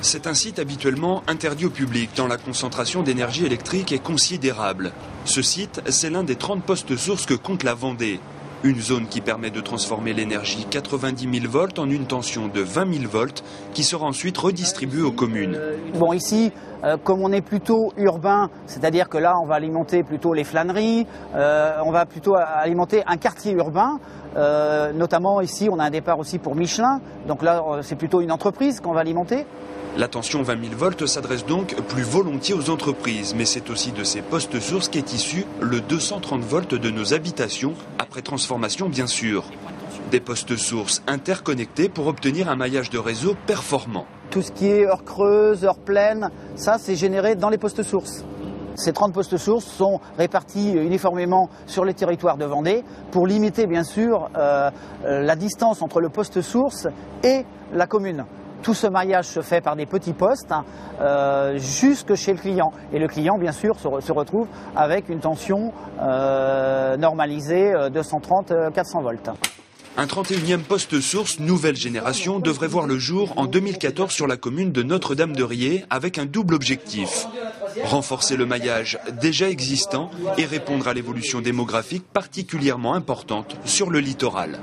C'est un site habituellement interdit au public, tant la concentration d'énergie électrique est considérable. Ce site, c'est l'un des 30 postes sources que compte la Vendée. Une zone qui permet de transformer l'énergie 90 000 volts en une tension de 20 000 volts qui sera ensuite redistribuée aux communes. Bon, ici, comme on est plutôt urbain, c'est-à-dire que là on va alimenter plutôt les flâneries, on va plutôt alimenter un quartier urbain, notamment ici on a un départ aussi pour Michelin, donc là c'est plutôt une entreprise qu'on va alimenter. La tension 20 000 volts s'adresse donc plus volontiers aux entreprises, mais c'est aussi de ces postes sources qu'est issu le 230 volts de nos habitations, après transformation bien sûr. Des postes sources interconnectés pour obtenir un maillage de réseau performant. Tout ce qui est heure creuse, heure pleine, ça c'est généré dans les postes sources. Ces 30 postes sources sont répartis uniformément sur les territoires de Vendée pour limiter bien sûr la distance entre le poste source et la commune. Tout ce maillage se fait par des petits postes jusque chez le client. Et le client, bien sûr, se retrouve avec une tension normalisée 230-400 volts. Un 31e poste source nouvelle génération devrait voir le jour en 2014 sur la commune de Notre-Dame-de-Riez avec un double objectif. Renforcer le maillage déjà existant et répondre à l'évolution démographique particulièrement importante sur le littoral.